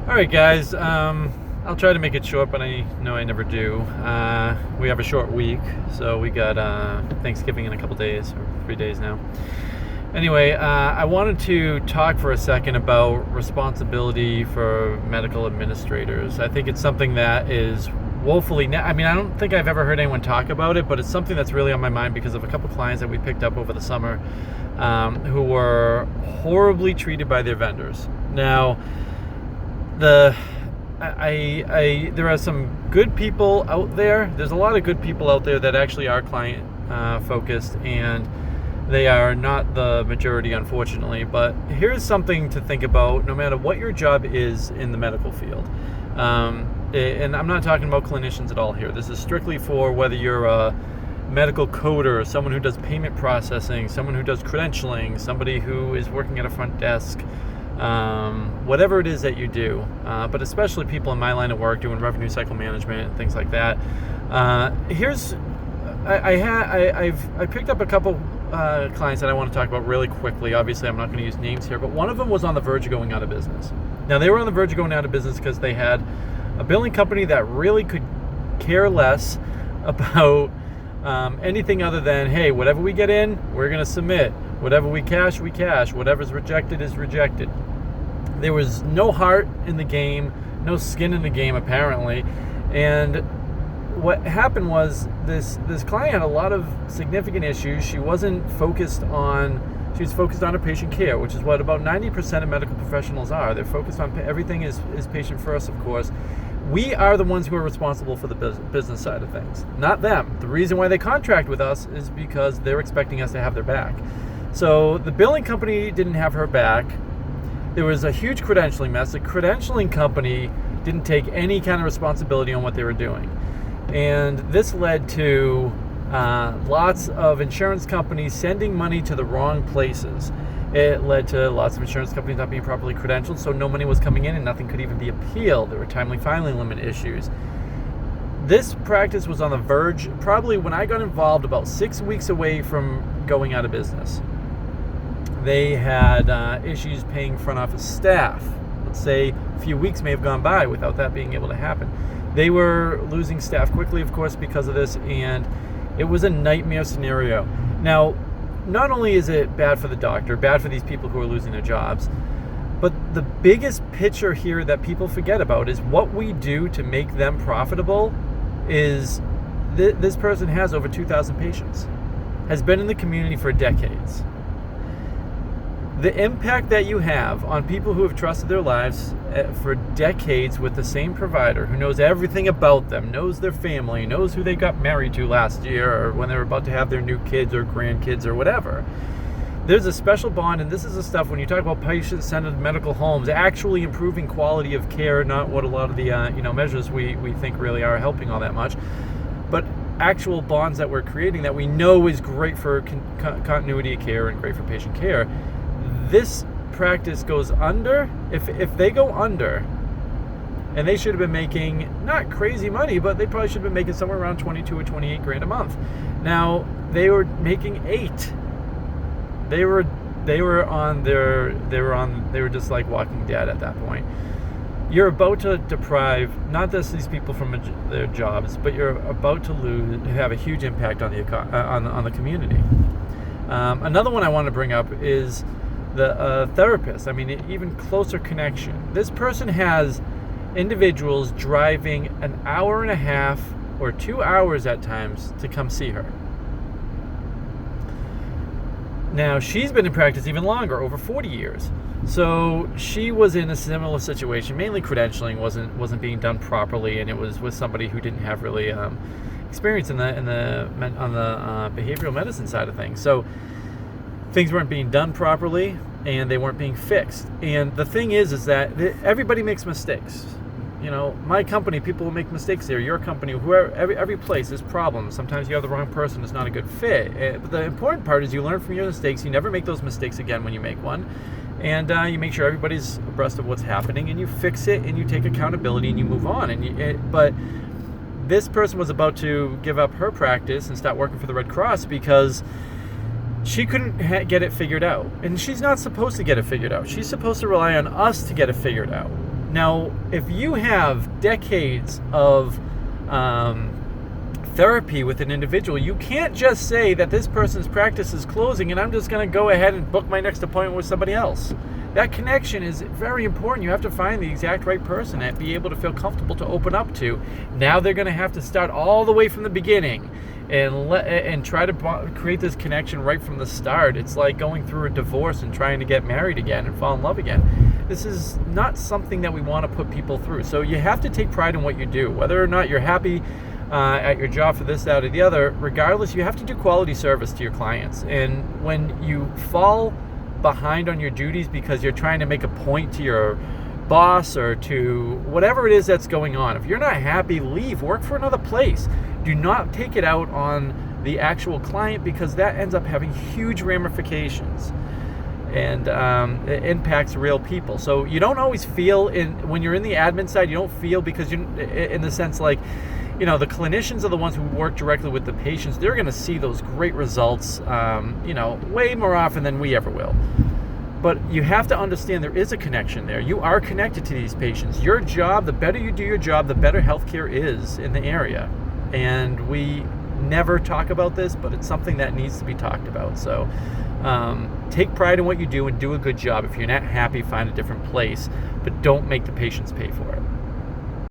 All right, guys. I'll try to make it short, but I know I never do. We have a short week, so we got Thanksgiving in a couple days, or 3 days now. Anyway, I wanted to talk for a second about responsibility for medical administrators. I think it's something that is woefully... I don't think I've ever heard anyone talk about it, but it's something that's really on my mind because of a couple clients that we picked up over the summer who were horribly treated by their vendors. Now, there are some good people out there. There's a lot of good people out there that actually are client focused, and they are not the majority, unfortunately. But here's something to think about no matter what your job is in the medical field. And I'm not talking about clinicians at all here. This is strictly for whether you're a medical coder, someone who does payment processing, someone who does credentialing, somebody who is working at a front desk, whatever it is that you do, but especially people in my line of work doing revenue cycle management and things like that. I picked up a couple clients that I want to talk about really quickly. Obviously, I'm not going to use names here, but one of them was on the verge of going out of business. Now, they were on the verge of going out of business because they had a billing company that really could care less about anything other than, hey, whatever we get in, we're going to submit. Whatever we cash, we cash. Whatever's rejected is rejected. There was no heart in the game, no skin in the game, apparently. And what happened was this client had a lot of significant issues. She was focused on her patient care, which is what about 90% of medical professionals are. They're focused on everything is patient first, of course. We are the ones who are responsible for the business side of things, not them. The reason why they contract with us is because they're expecting us to have their back. So the billing company didn't have her back. There was a huge credentialing mess. The credentialing company didn't take any kind of responsibility on what they were doing. And this led to lots of insurance companies sending money to the wrong places. It led to lots of insurance companies not being properly credentialed, so no money was coming in and nothing could even be appealed. There were timely filing limit issues. This practice was on the verge, probably when I got involved, about 6 weeks away from going out of business. They had issues paying front office staff. Let's say a few weeks may have gone by without that being able to happen. They were losing staff quickly, of course, because of this, and it was a nightmare scenario. Now, not only is it bad for the doctor, bad for these people who are losing their jobs, but the biggest picture here that people forget about is what we do to make them profitable is this person has over 2,000 patients, has been in the community for decades. The impact that you have on people who have trusted their lives for decades with the same provider, who knows everything about them, knows their family, knows who they got married to last year, or when they were about to have their new kids or grandkids or whatever. There's a special bond, and this is the stuff when you talk about patient-centered medical homes, actually improving quality of care, not what a lot of the measures we think really are helping all that much, but actual bonds that we're creating that we know is great for continuity of care and great for patient care. This practice goes under. If they go under, and they should have been making not crazy money, but they probably should have been making somewhere around 22 or 28 grand a month. Now they were making 8. They were just like Walking Dead at that point. You're about to deprive not just these people from their jobs, but you're about to have a huge impact on the community. Another one I want to bring up is the therapist. Even closer connection. This person has individuals driving an hour and a half or 2 hours at times to come see her. Now, she's been in practice even longer, over 40 years. So she was in a similar situation. Mainly credentialing wasn't being done properly, and it was with somebody who didn't have really experience on the behavioral medicine side of things. So things weren't being done properly, and they weren't being fixed. And the thing is that everybody makes mistakes. My company, people will make mistakes there. Your company, every place, there's problems. Sometimes you have the wrong person. It's not a good fit. But the important part is you learn from your mistakes. You never make those mistakes again when you make one. And you make sure everybody's abreast of what's happening, and you fix it, and you take accountability, and you move on. But this person was about to give up her practice and start working for the Red Cross because she couldn't get it figured out. And she's not supposed to get it figured out. She's supposed to rely on us to get it figured out. Now, if you have decades of therapy with an individual, you can't just say that this person's practice is closing and I'm just going to go ahead and book my next appointment with somebody else. That connection is very important. You have to find the exact right person and be able to feel comfortable to open up to. Now they're going to have to start all the way from the beginning and try to create this connection right from the start. It's like going through a divorce and trying to get married again and fall in love again. This is not something that we want to put people through. So you have to take pride in what you do. Whether or not you're happy at your job for this, that, or the other, regardless, you have to do quality service to your clients. And when you fall behind on your duties because you're trying to make a point to your boss or to whatever it is that's going on, if you're not happy, leave, work for another place. Do not take it out on the actual client, because that ends up having huge ramifications and it impacts real people. So you don't always feel when you're in the admin side, you don't feel, because you, in the sense like, the clinicians are the ones who work directly with the patients. They're going to see those great results, way more often than we ever will. But you have to understand there is a connection there. You are connected to these patients. Your job, the better you do your job, the better healthcare is in the area. And we never talk about this, but it's something that needs to be talked about. So take pride in what you do and do a good job. If you're not happy, find a different place, but don't make the patients pay for it.